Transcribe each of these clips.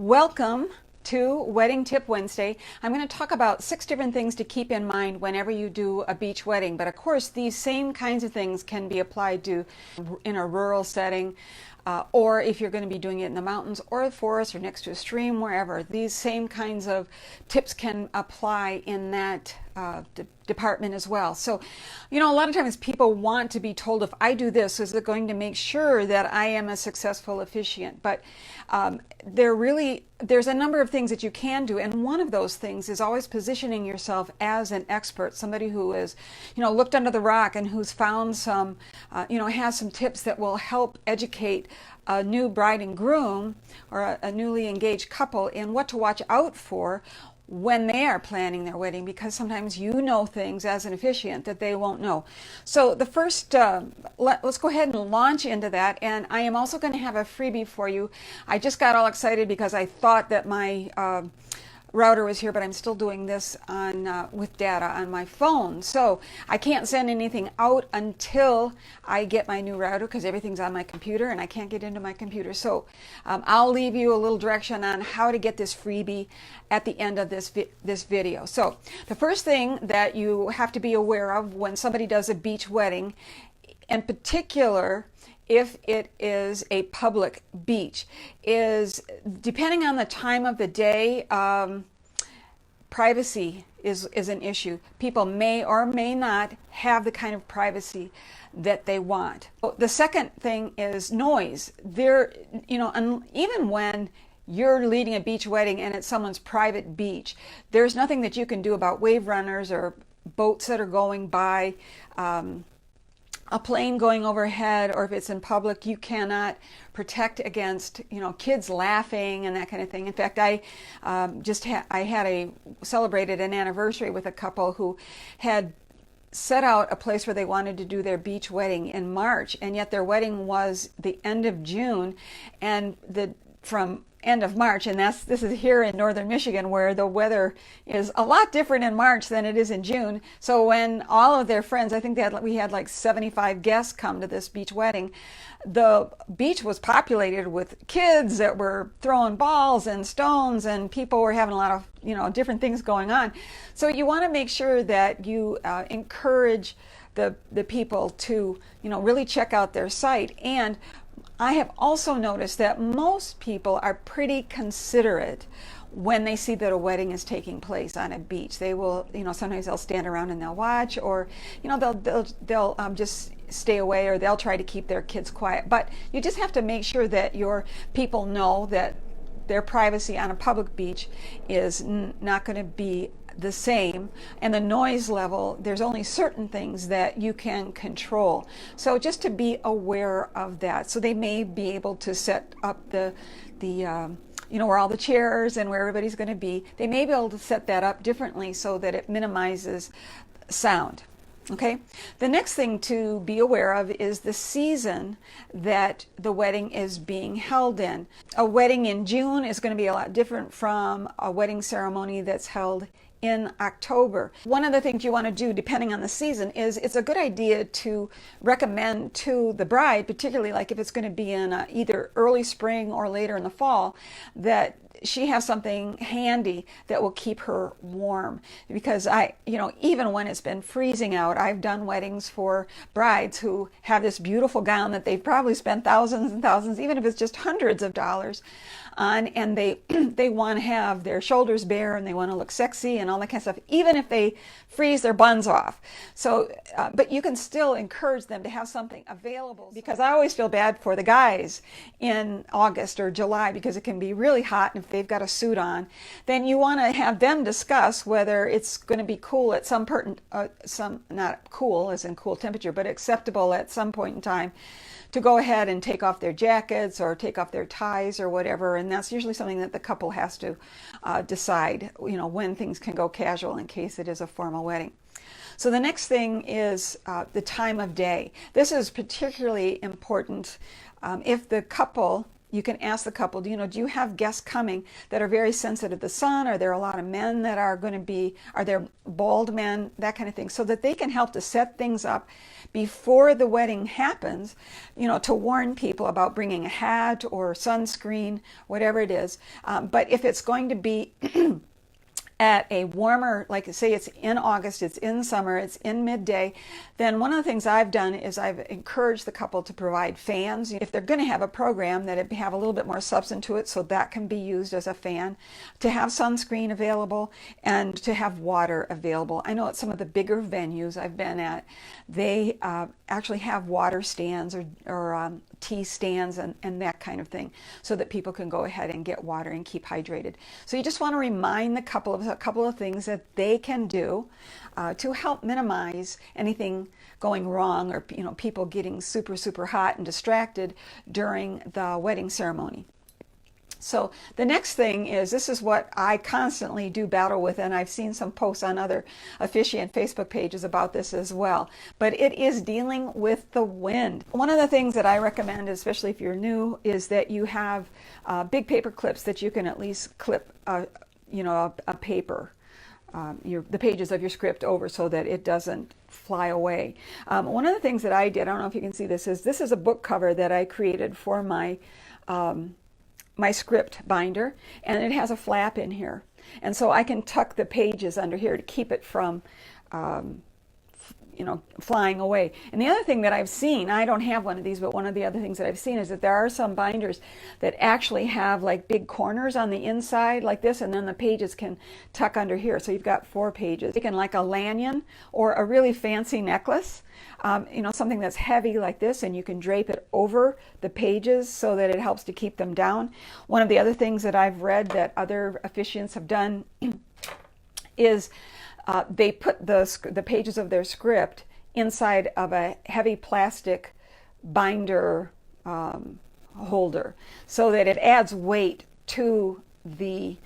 Welcome to Wedding Tip Wednesday. I'm going to talk about 6 different things to keep in mind whenever you do a beach wedding. But of course, these same kinds of things can be applied to in a rural setting, or if you're going to be doing it in the mountains or the forest or next to a stream, wherever. These same kinds of tips can apply in that department as well. So, a lot of times people want to be told, if I do this, is it going to make sure that I am a successful officiant? But there's a number of things that you can do, and one of those things is always positioning yourself as an expert, somebody who is, looked under the rock and who's found some, has some tips that will help educate a new bride and groom or a newly engaged couple in what to watch out for when they are planning their wedding, because sometimes you know things as an officiant that they won't know. So the first, let's go ahead and launch into that. And I am also going to have a freebie for you. I just got all excited because I thought that my router was here, but I'm still doing this on with data on my phone, so I can't send anything out until I get my new router, because everything's on my computer and I can't get into my computer. So I'll leave you a little direction on how to get this freebie at the end of this video. So the first thing that you have to be aware of when somebody does a beach wedding, in particular if it is a public beach, is depending on the time of the day, privacy is an issue. People may or may not have the kind of privacy that they want. The second thing is noise. Even when you're leading a beach wedding and it's someone's private beach, there's nothing that you can do about wave runners or boats that are going by, a plane going overhead, or if it's in public, you cannot protect against, kids laughing and that kind of thing. In fact, I celebrated an anniversary with a couple who had set out a place where they wanted to do their beach wedding in March, and yet their wedding was the end of June, and from end of March, and this is here in northern Michigan, where the weather is a lot different in March than it is in June. So when all of their friends, I think we had like 75 guests come to this beach wedding, the beach was populated with kids that were throwing balls and stones, and people were having a lot of different things going on. So you want to make sure that you encourage the people to really check out their site. And I have also noticed that most people are pretty considerate when they see that a wedding is taking place on a beach. They will, sometimes they'll stand around and they'll watch, or, they'll just stay away, or they'll try to keep their kids quiet. But you just have to make sure that your people know that their privacy on a public beach is not going to be the same, and the noise level, there's only certain things that you can control. So just to be aware of that. So they may be able to set up the where all the chairs and where everybody's going to be, they may be able to set that up differently so that it minimizes sound. Okay. The next thing to be aware of is the season that the wedding is being held in. A wedding in June is going to be a lot different from a wedding ceremony that's held in October. One of the things you want to do, depending on the season, is it's a good idea to recommend to the bride, particularly like if it's going to be in either early spring or later in the fall, that she has something handy that will keep her warm. Because even when it's been freezing out, I've done weddings for brides who have this beautiful gown that they've probably spent thousands and thousands, even if it's just hundreds of dollars on, and they want to have their shoulders bare and they want to look sexy and all that kind of stuff, even if they freeze their buns off. So, but you can still encourage them to have something available, because I always feel bad for the guys in August or July, because it can be really hot, and if they've got a suit on, then you want to have them discuss whether it's going to be cool at not cool as in cool temperature, but acceptable at some point in time to go ahead and take off their jackets or take off their ties or whatever. And that's usually something that the couple has to decide, when things can go casual in case it is a formal wedding. So the next thing is the time of day. This is particularly important if the couple You can ask the couple, do you have guests coming that are very sensitive to the sun? Are there a lot of men that are going to be, are there bald men, that kind of thing, so that they can help to set things up before the wedding happens, to warn people about bringing a hat or sunscreen, whatever it is. But if it's going to be at a warmer, like say it's in August, it's in summer, it's in midday, then one of the things I've done is I've encouraged the couple to provide fans. If they're going to have a program, that it have a little bit more substance to it, so that can be used as a fan, to have sunscreen available, and to have water available. I know at some of the bigger venues I've been at, they actually have water stands or tea stands and that kind of thing, so that people can go ahead and get water and keep hydrated. So you just want to remind the couple of a couple of things that they can do to help minimize anything going wrong, or people getting super hot and distracted during the wedding ceremony. So the next thing is, this is what I constantly do battle with, and I've seen some posts on other Officiant Facebook pages about this as well, but it is dealing with the wind. One of the things that I recommend, especially if you're new, is that you have big paper clips that you can at least clip a paper, the pages of your script over, so that it doesn't fly away. One of the things that I did, I don't know if you can see this is a book cover that I created for my script binder, and it has a flap in here, and so I can tuck the pages under here to keep it from flying away. And the other thing that I've seen, I don't have one of these, but one of the other things that I've seen is that there are some binders that actually have like big corners on the inside like this, and then the pages can tuck under here. So you've got 4 pages. You can, like a lanyard or a really fancy necklace, something that's heavy like this, and you can drape it over the pages so that it helps to keep them down. One of the other things that I've read that other officiants have done is they put the pages of their script inside of a heavy plastic binder holder, so that it adds weight to the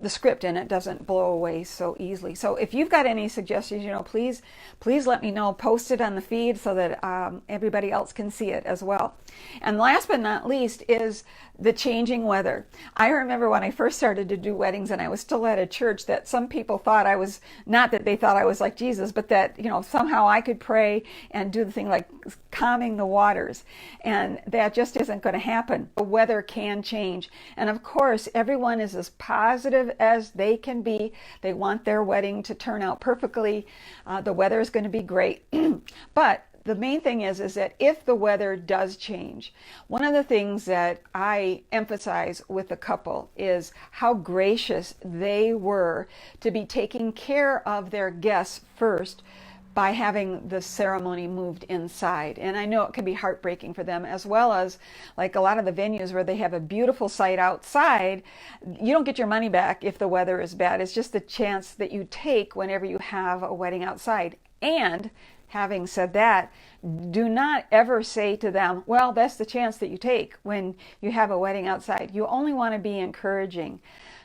script and it doesn't blow away so easily. So if you've got any suggestions, please let me know. Post it on the feed so that everybody else can see it as well. And last but not least is the changing weather. I remember when I first started to do weddings, and I was still at a church, that some people thought I was, not that they thought I was like Jesus, but that somehow I could pray and do the thing like calming the waters, and that just isn't going to happen. The weather can change, and of course everyone is as positive as they can be. They want their wedding to turn out perfectly. The weather is going to be great. But the main thing is that if the weather does change, one of the things that I emphasize with the couple is how gracious they were to be taking care of their guests first by having the ceremony moved inside. And I know it can be heartbreaking for them, as well as like a lot of the venues where they have a beautiful site outside. You don't get your money back if the weather is bad. It's just the chance that you take whenever you have a wedding outside. And having said that, do not ever say to them, well, that's the chance that you take when you have a wedding outside. You only want to be encouraging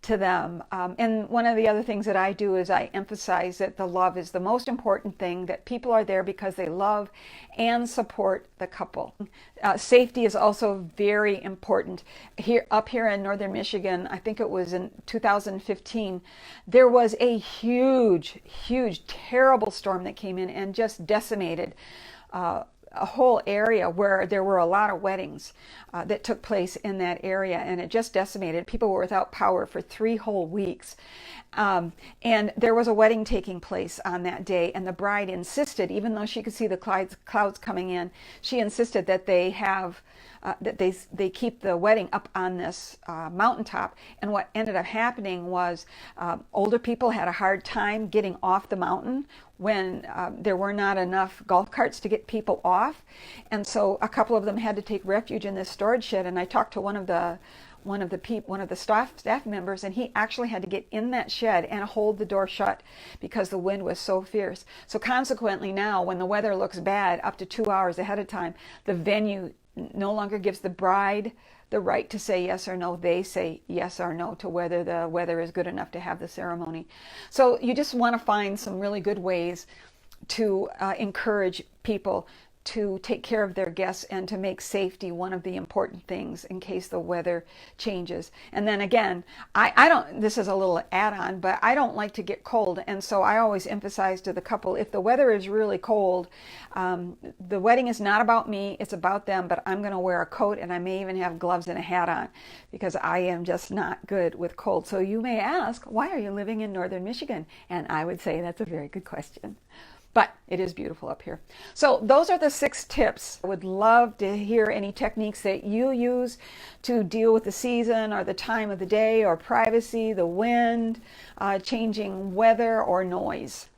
to them. And one of the other things that I do is I emphasize that the love is the most important thing, that people are there because they love and support the couple. Safety is also very important. Up here in northern Michigan, I think it was in 2015, there was a huge, terrible storm that came in and just decimated a whole area where there were a lot of weddings that took place in that area, and it just decimated. People were without power for 3 whole weeks. And there was a wedding taking place on that day, and the bride insisted, even though she could see the clouds coming in, she insisted that they have that they keep the wedding up on this mountaintop. And what ended up happening was older people had a hard time getting off the mountain when there were not enough golf carts to get people off, and so a couple of them had to take refuge in this storage shed. And I talked to one of the staff members, and he actually had to get in that shed and hold the door shut because the wind was so fierce. So consequently, now when the weather looks bad up to 2 hours ahead of time, the venue no longer gives the bride the right to say yes or no. They say yes or no to whether the weather is good enough to have the ceremony. So you just want to find some really good ways to encourage people to take care of their guests and to make safety one of the important things in case the weather changes. And then again, I don't, this is a little add-on, but I don't like to get cold. And so I always emphasize to the couple, if the weather is really cold, the wedding is not about me, it's about them, but I'm going to wear a coat and I may even have gloves and a hat on because I am just not good with cold. So you may ask, why are you living in northern Michigan? And I would say that's a very good question. But it is beautiful up here. So those are the 6 tips. I would love to hear any techniques that you use to deal with the season or the time of the day or privacy, the wind, changing weather or noise,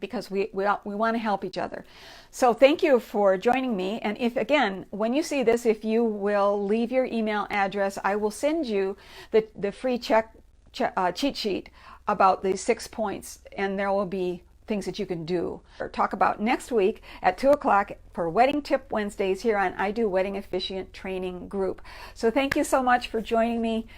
because we want to help each other. So thank you for joining me. And if, again, when you see this, if you will leave your email address, I will send you the free cheat sheet about the 6 points, and there will be things that you can do or talk about next week at 2 o'clock for Wedding Tip Wednesdays here on I Do Wedding Officiant Training Group. So thank you so much for joining me.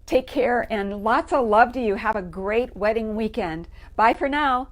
Take care and lots of love to you. Have a great wedding weekend. Bye for now.